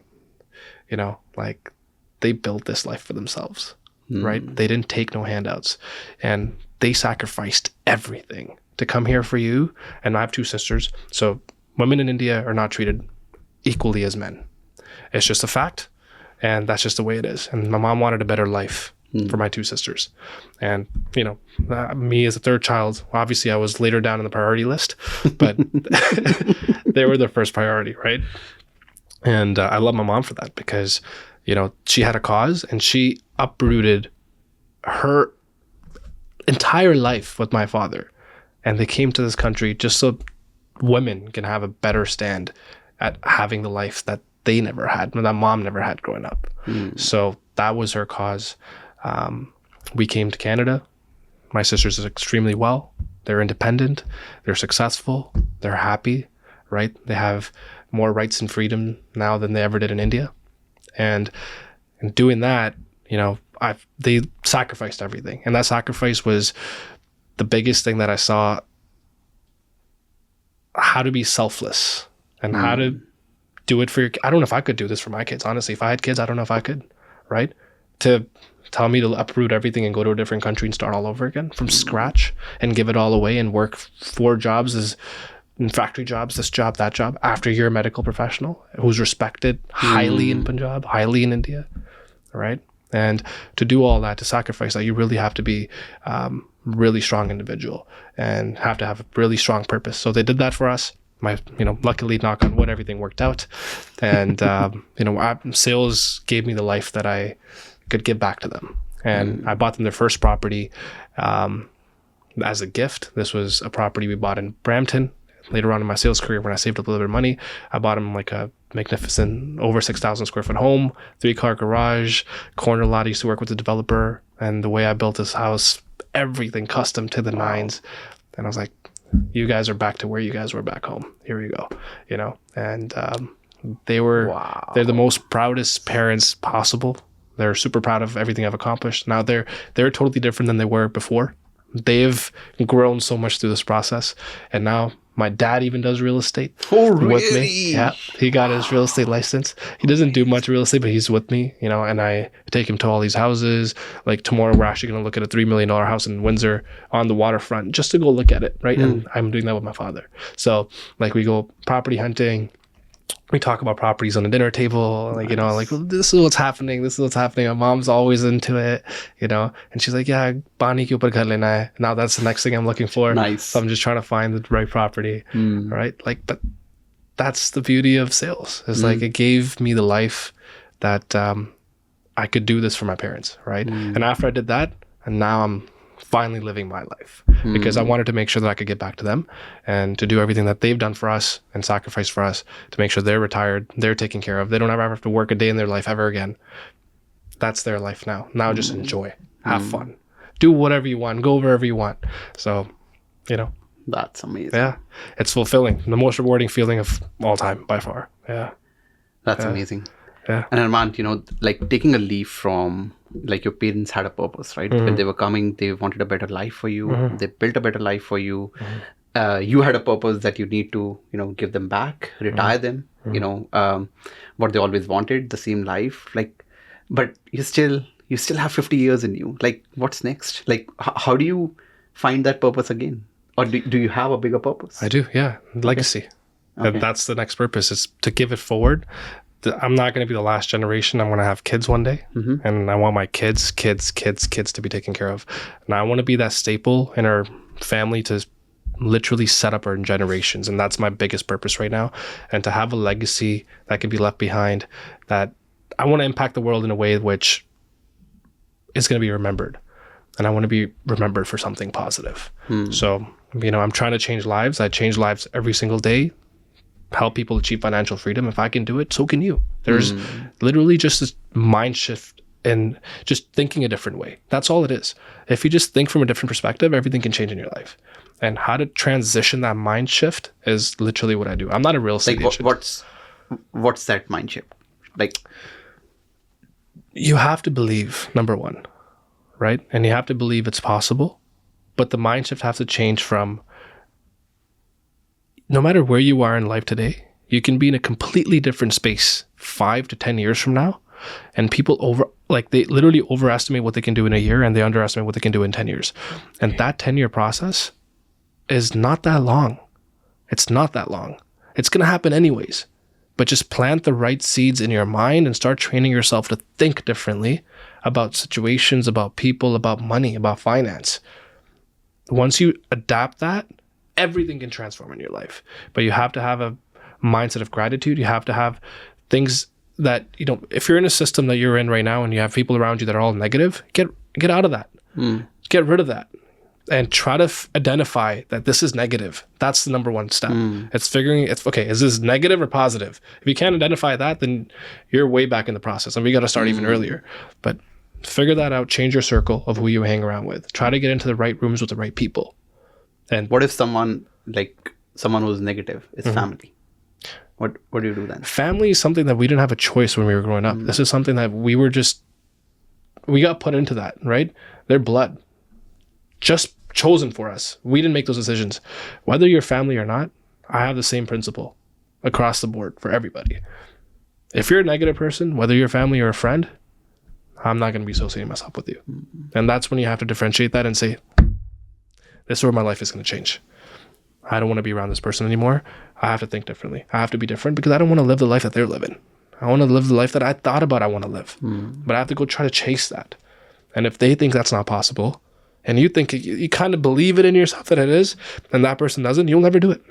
S2: like, they built this life for themselves, right? They didn't take no handouts, and they sacrificed everything to come here for you. And I have 2 sisters. So women in India are not treated equally as men. It's just a fact. And that's just the way it is. And my mom wanted a better life for my 2 sisters. And, me as a third child, obviously I was later down in the priority list, but they were the first priority, right? And I love my mom for that, because, she had a cause, and she uprooted her entire life with my father, and they came to this country just so women can have a better stand at having the life that they never had, that mom never had growing up. So that was her cause. We came to Canada. My sisters are extremely well. They're independent. They're successful. They're happy, right? They have more rights and freedom now than they ever did in India. And in doing that, they sacrificed everything. And that sacrifice was the biggest thing that I saw, how to be selfless and how to do it for your, I don't know if I could do this for my kids. Honestly, if I had kids, I don't know if I could, right? to tell me to uproot everything and go to a different country and start all over again from scratch and give it all away and work 4 jobs as in factory jobs, this job, that job, after you're a medical professional who's respected highly in Punjab, highly in India, right? And to do all that, to sacrifice that, you really have to be really strong individual and have to have a really strong purpose. So they did that for us. Luckily, knock on wood, everything worked out. And, sales gave me the life that I could give back to them. And I bought them their first property as a gift. This was a property we bought in Brampton. Later on in my sales career, when I saved up a little bit of money, I bought them like a magnificent over 6,000 square foot home, 3-car garage, corner lot. I used to work with the developer, and the way I built this house, everything custom to the nines. And I was like, you guys are back to where you guys were back home. Here we go, And they're the most proudest parents possible. They're super proud of everything I've accomplished. Now they're totally different than they were before. They've grown so much through this process, and now my dad even does real estate with me. Yeah, he got his real estate license. He doesn't do much real estate, but he's with me, and I take him to all these houses. Like tomorrow, we're actually going to look at a $3 million house in Windsor on the waterfront just to go look at it, right? And I'm doing that with my father. So like we go property hunting. We talk about properties on the dinner table, like, well, this is what's happening. This is what's happening. My mom's always into it, and she's like, yeah, pani ke upar ghar lena hai. Now that's the next thing I'm looking for.
S1: Nice.
S2: So I'm just trying to find the right property, right? Like, but that's the beauty of sales. It's like, it gave me the life that I could do this for my parents, right? And after I did that, and now I'm finally living my life because I wanted to make sure that I could get back to them and to do everything that they've done for us and sacrificed for us to make sure they're retired, they're taken care of. They don't ever have to work a day in their life ever again. That's their life now. Now just enjoy, have fun, do whatever you want, go wherever you want. So,
S1: That's amazing.
S2: Yeah, it's fulfilling. The most rewarding feeling of all time by far. Yeah.
S1: That's amazing.
S2: Yeah.
S1: And Arman, like taking a leaf from, like, your parents had a purpose, right? When they were coming, they wanted a better life for you. They built a better life for you. You had a purpose that you need to, give them back, retire them, what they always wanted, the same life. Like, but you still have 50 years in you. Like, what's next? Like, how do you find that purpose again? Or do you have a bigger purpose?
S2: I do, yeah. Legacy. Okay. That's the next purpose, is to give it forward. I'm not going to be the last generation. I'm going to have kids one day. And I want my kids to be taken care of. And I want to be that staple in our family to literally set up our generations. And that's my biggest purpose right now. And to have a legacy that can be left behind, that I want to impact the world in a way which is going to be remembered. And I want to be remembered for something positive. So, I'm trying to change lives. I change lives every single day. Help people achieve financial freedom. If I can do it, so can you. There's literally just this mind shift and just thinking a different way. That's all it is. If you just think from a different perspective, everything can change in your life. And how to transition that mind shift is literally what I do. I'm not a real estate agent.
S1: What's that mind shift? Like,
S2: you have to believe, number one, right? And you have to believe it's possible. But the mind shift has to change from, no matter where you are in life today, you can be in a completely different space 5 to 10 years from now. And people they literally overestimate what they can do in a year, and they underestimate what they can do in 10 years. And that 10-year process is not that long. It's not that long. It's going to happen anyways. But just plant the right seeds in your mind and start training yourself to think differently about situations, about people, about money, about finance. Once you adapt that, everything can transform in your life. But you have to have a mindset of gratitude. You have to have things that, if you're in a system that you're in right now and you have people around you that are all negative, get out of that. Get rid of that. And try to identify that this is negative. That's the number one step. It's figuring, is this negative or positive? If you can't identify that, then you're way back in the process. And we got to start even earlier. But figure that out. Change your circle of who you hang around with. Try to get into the right rooms with the right people. And
S1: what if someone who's negative is family? What do you do then?
S2: Family is something that we didn't have a choice when we were growing up. This is something that we got put into that, right? Their blood. Just chosen for us. We didn't make those decisions. Whether you're family or not, I have the same principle across the board for everybody. If you're a negative person, whether you're family or a friend, I'm not going to be associating myself with you. And that's when you have to differentiate that and say, this is where my life is going to change. I don't want to be around this person anymore. I have to think differently. I have to be different because I don't want to live the life that they're living. I want to live the life that I thought about I want to live. But I have to go try to chase that. And if they think that's not possible, and you think you kind of believe it in yourself that it is, and that person doesn't, you'll never do it.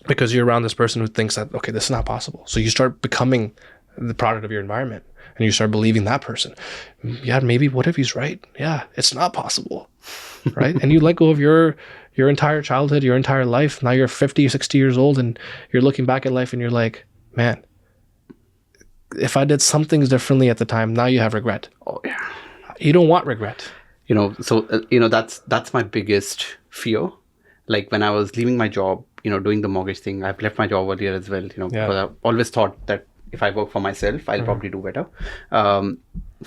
S2: Because you're around this person who thinks that, okay, this is not possible. So you start becoming the product of your environment. And you start believing that person. Yeah, maybe what if he's right? Yeah, it's not possible. Right? And you let go of your entire childhood, your entire life. Now you're 50, 60 years old and you're looking back at life and you're like, man, if I did some things differently at the time, now you have regret.
S1: Oh, yeah.
S2: You don't want regret.
S1: That's my biggest fear. Like when I was leaving my job, doing the mortgage thing, I've left my job earlier as well, because I've always thought that if I work for myself, I'll probably do better.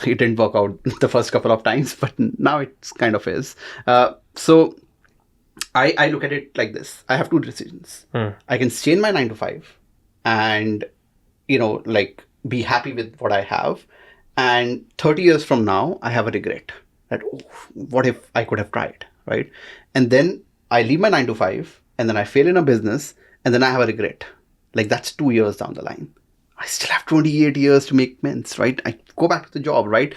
S1: It didn't work out the first couple of times, but now it kind of is. So I look at it like this. I have two decisions. I can stay in my 9 to 5 and, be happy with what I have. And 30 years from now, I have a regret that, what if I could have tried, right? And then I leave my 9 to 5 and then I fail in a business and then I have a regret. Like that's 2 years down the line. I still have 28 years to make amends, right? I go back to the job, right?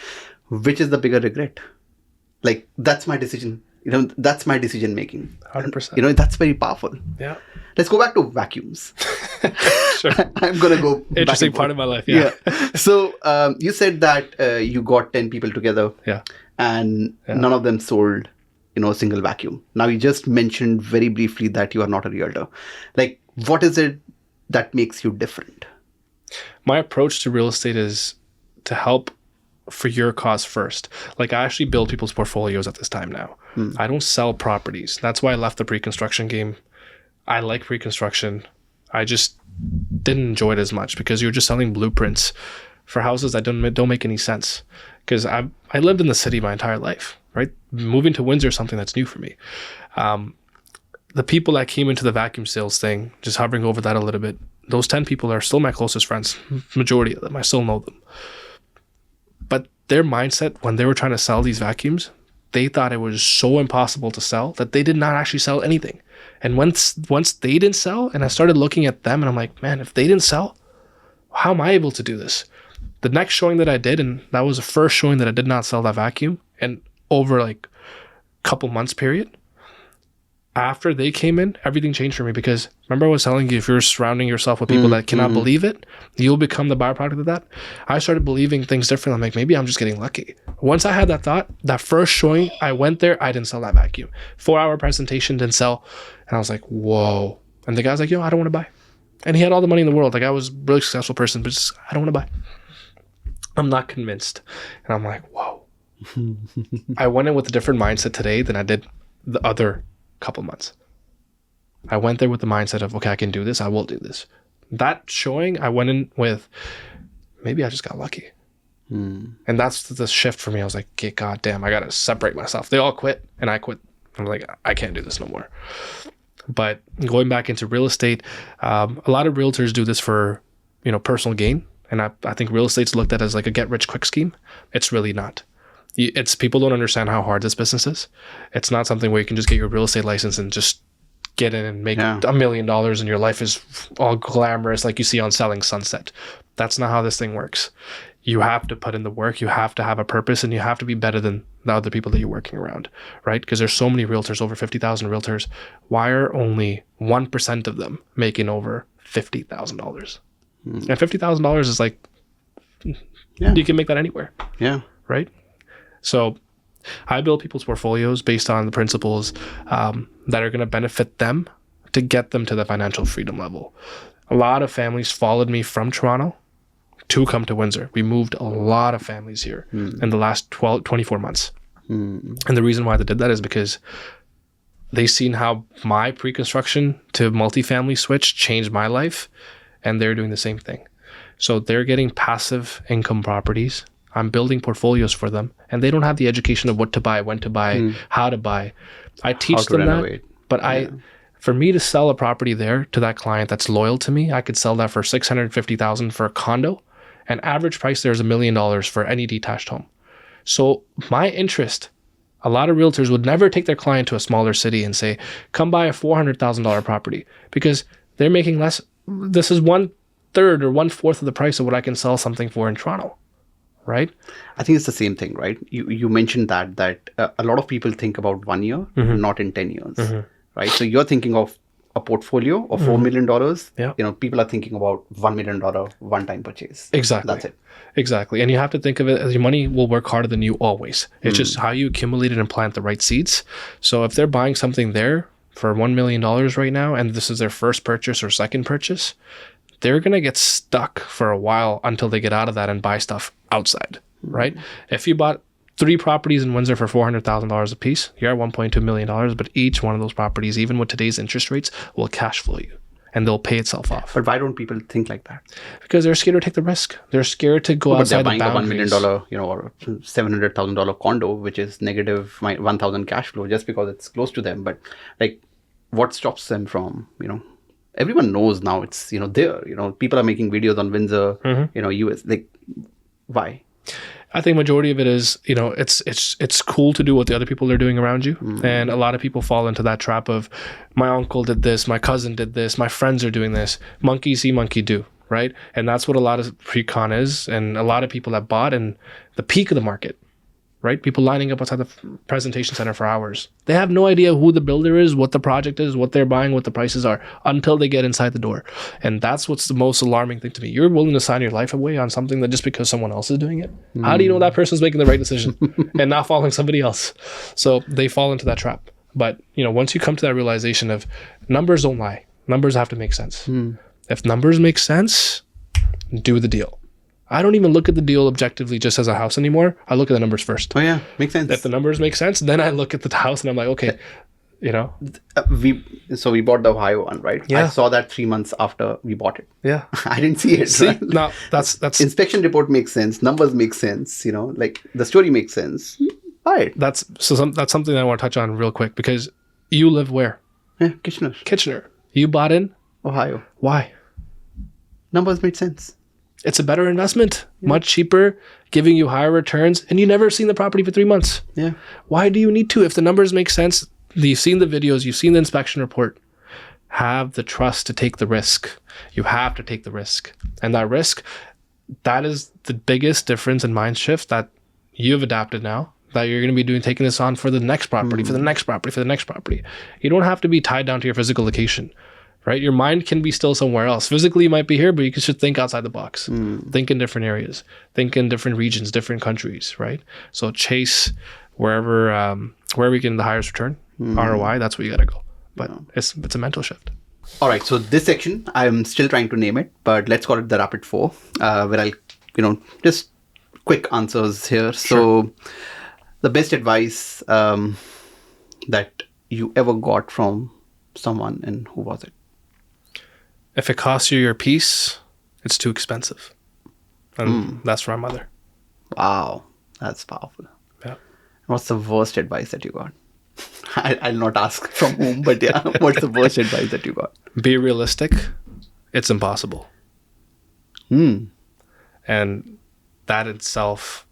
S1: Which is the bigger regret? Like, that's my decision. That's my decision making.
S2: 100%.
S1: That's very powerful.
S2: Yeah.
S1: Let's go back to vacuums.
S2: Sure.
S1: I'm going to go
S2: interesting part of my life. Yeah.
S1: So you said that you got 10 people together.
S2: Yeah.
S1: And none of them sold, a single vacuum. Now, you just mentioned very briefly that you are not a realtor. Like, what is it that makes you different?
S2: My approach to real estate is to help for your cause first. Like I actually build people's portfolios at this time now. I don't sell properties. That's why I left the pre-construction game. I like pre-construction. I just didn't enjoy it as much because you're just selling blueprints for houses that don't make any sense. Because I lived in the city my entire life, right? Moving to Windsor is something that's new for me. The people that came into the vacuum sales thing, just hovering over that a little bit, those 10 people are still my closest friends. Majority of them, I still know them. But their mindset when they were trying to sell these vacuums, they thought it was so impossible to sell that they did not actually sell anything. And once they didn't sell, and I started looking at them and I'm like, man, if they didn't sell, how am I able to do this? The next showing that I did, and that was the first showing that I did not sell that vacuum, and over like a couple months period, after they came in, everything changed for me because remember I was telling you, if you're surrounding yourself with people that cannot believe it, you'll become the byproduct of that. I started believing things differently. I'm like, maybe I'm just getting lucky. Once I had that thought, that first showing, I went there, I didn't sell that vacuum. 4-hour presentation, didn't sell. And I was like, whoa. And the guy's like, I don't want to buy. And he had all the money in the world. Like I was a really successful person, but just, I don't want to buy. I'm not convinced. And I'm like, whoa. I went in with a different mindset today than I did the other couple months. I went there with the mindset of, okay, I can do this. I will do this. That showing, I went in with, maybe I just got lucky. And that's the shift for me. I was like, okay, God damn, I got to separate myself. They all quit and I quit. I'm like, I can't do this no more. But going back into real estate, a lot of realtors do this for, personal gain. And I think real estate's looked at as like a get rich quick scheme. It's really not. It's people don't understand how hard this business is. It's not something where you can just get your real estate license and just get in and make $1 million and your life is all glamorous like you see on Selling Sunset. That's not how this thing works. You have to put in the work. You have to have a purpose and you have to be better than the other people that you're working around, right? Because there's so many realtors, over 50,000 realtors. Why are only 1% of them making over $50,000? And $50,000 is like, you can make that anywhere. Yeah. Right? So I build people's portfolios based on the principles that are going to benefit them to get them to the financial freedom level. A lot of families followed me from Toronto to come to Windsor. We moved a lot of families here in the last 24 months. And the reason why they did that is because they seen how my pre-construction to multifamily switch changed my life, and they're doing the same thing. So they're getting passive income properties. I'm building portfolios for them, and they don't have the education of what to buy, when to buy, how to buy. I teach them that, but for me to sell a property there to that client that's loyal to me, I could sell that for $650,000 for a condo, and average price there is $1 million for any detached home. So my interest, a lot of realtors would never take their client to a smaller city and say, come buy a $400,000 property, because they're making less. This is 1/3 or 1/4 of the price of what I can sell something for in Toronto, right?
S1: I think it's the same thing, right? You mentioned that a lot of people think about 1 year, not in 10 years, right? So you're thinking of a portfolio of $4 million.
S2: Yeah.
S1: People are thinking about $1 million one-time purchase.
S2: Exactly.
S1: That's it.
S2: Exactly. And you have to think of it as your money will work harder than you always. It's just how you accumulate it and plant the right seeds. So if they're buying something there for $1 million right now, and this is their first purchase or second purchase, they're going to get stuck for a while until they get out of that and buy stuff outside, right? If you bought 3 properties in Windsor for $400,000 a piece, you're at $1.2 million, but each one of those properties, even with today's interest rates, will cash flow you and they'll pay itself off.
S1: But why don't people think like that?
S2: Because they're scared to take the risk. They're scared to go outside the boundaries.
S1: But they're buying a $1 million, or $700,000 condo, which is negative 1,000 cash flow, just because it's close to them. But like, what stops them from, everyone knows now it's, there, people are making videos on Windsor, US, like, why?
S2: I think majority of it is, it's cool to do what the other people are doing around you. And a lot of people fall into that trap of, my uncle did this, my cousin did this, my friends are doing this. Monkey see, monkey do, right? And that's what a lot of pre-con is. And a lot of people that bought in the peak of the market, right? People lining up outside the presentation center for hours. They have no idea who the builder is, what the project is, what they're buying, what the prices are, until they get inside the door. And that's what's the most alarming thing to me. You're willing to sign your life away on something that just because someone else is doing it? How do you know that person's making the right decision and not following somebody else? So they fall into that trap. But, once you come to that realization of numbers don't lie. Numbers have to make sense. If numbers make sense, do the deal. I don't even look at the deal objectively just as a house anymore. I look at the numbers first.
S1: Oh yeah, makes sense.
S2: If the numbers make sense, then I look at the house and I'm like, okay,
S1: we bought the Ohio one, right?
S2: Yeah.
S1: I saw that 3 months after we bought it.
S2: Yeah.
S1: I didn't see it.
S2: See,
S1: right?
S2: now that's
S1: inspection report makes sense. Numbers make sense. Like the story makes sense. Buy it.
S2: That's something that I want to touch on real quick, because you live where?
S1: Yeah, Kitchener.
S2: Kitchener. You bought in
S1: Ohio.
S2: Why?
S1: Numbers made sense.
S2: It's a better investment, much cheaper, giving you higher returns, and you never seen the property for 3 months.
S1: Yeah.
S2: Why do you need to? If the numbers make sense, you've seen the videos, you've seen the inspection report, have the trust to take the risk. You have to take the risk. And that risk, that is the biggest difference in mind shift that you've adapted now, that you're going to be taking this on for the next property, for the next property, for the next property. You don't have to be tied down to your physical location. Right? Your mind can be still somewhere else. Physically, you might be here, but you should think outside the box. Think in different areas. Think in different regions, different countries, right? So chase wherever you get the highest return, ROI, that's where you got to go. But it's a mental shift.
S1: All right. So this section, I'm still trying to name it, but let's call it the Rapid 4, where I'll, just quick answers here.
S2: Sure.
S1: So the best advice that you ever got from someone, and who was it?
S2: If it costs you your peace, it's too expensive. And that's from my mother.
S1: Wow, that's powerful.
S2: Yeah.
S1: What's the worst advice that you got? I'll not ask from whom, but yeah, what's the worst advice that you got?
S2: Be realistic. It's impossible. And that itself,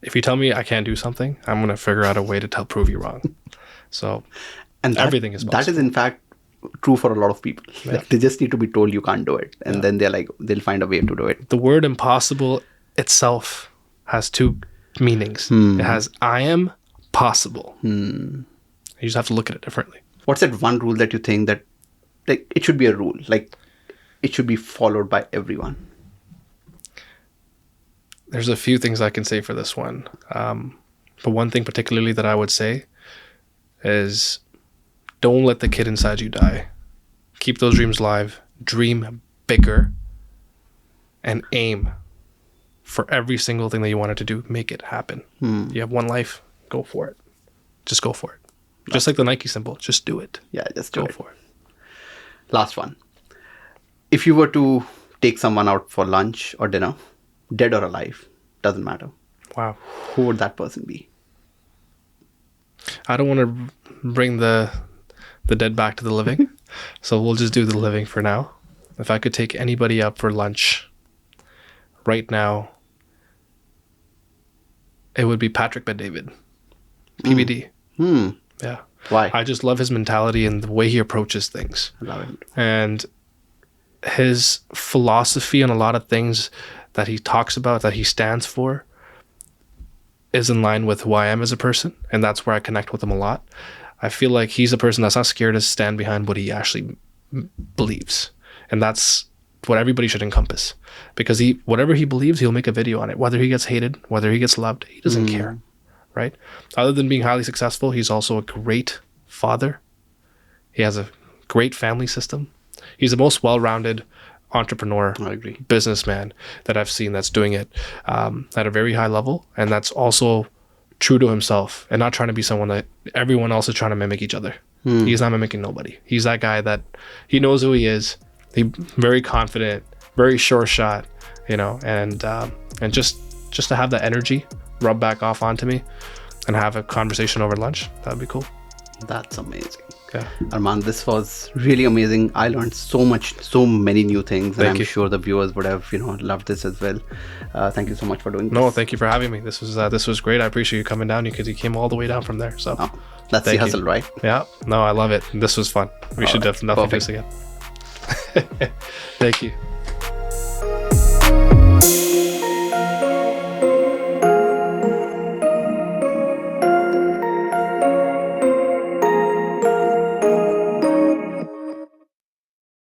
S2: if you tell me I can't do something, I'm going to figure out a way to prove you wrong. So,
S1: and
S2: everything is possible.
S1: That is in fact true for a lot of people.
S2: Yeah.
S1: Like, they just need to be told you can't do it, and then they'll find a way to do it.
S2: The word impossible itself has 2 meanings. It has I am possible. You just have to look at it differently.
S1: What's that one rule that you think that, like, it should be a rule, like it should be followed by everyone?
S2: There's a few things I can say for this one. But one thing particularly that I would say is, don't let the kid inside you die. Keep those dreams alive. Dream bigger. And aim for every single thing that you wanted to do. Make it happen. You have one life. Go for it. Just go for it. Just like the Nike symbol. Just do it.
S1: Yeah, just do
S2: go
S1: it.
S2: for it.
S1: Last one. If you were to take someone out for lunch or dinner, dead or alive, doesn't matter.
S2: Wow.
S1: Who would that person be?
S2: I don't want to bring the dead back to the living. So we'll just do the living for now. If I could take anybody out for lunch right now, it would be Patrick Bet-David, PBD. Yeah.
S1: Why?
S2: I just love his mentality and the way he approaches things.
S1: I love it.
S2: And his philosophy on a lot of things that he talks about, that he stands for, is in line with who I am as a person. And that's where I connect with him a lot. I feel like he's a person that's not scared to stand behind what he actually believes. And that's what everybody should encompass. Because whatever he believes, he'll make a video on it. Whether he gets hated, whether he gets loved, he doesn't care. Right? Other than being highly successful, he's also a great father. He has a great family system. He's the most well-rounded entrepreneur,
S1: I agree,
S2: businessman that I've seen that's doing it at a very high level, and that's also true to himself and not trying to be someone that everyone else is trying to mimic each other. He's not mimicking nobody. He's that guy that he knows who he is. He's very confident, very sure shot, and just to have that energy rub back off onto me and have a conversation over lunch, that'd be cool.
S1: That's amazing.
S2: Okay.
S1: Arman, this was really amazing. I learned so many new things.
S2: Thank
S1: and
S2: you.
S1: I'm sure the viewers would have, loved this as well. Thank you so much for doing this.
S2: No, thank you for having me. This was great. I appreciate you coming down because you came all the way down from there. So
S1: that's the hustle, right?
S2: Yeah. No, I love it. This was fun. We should definitely do this again. Thank you.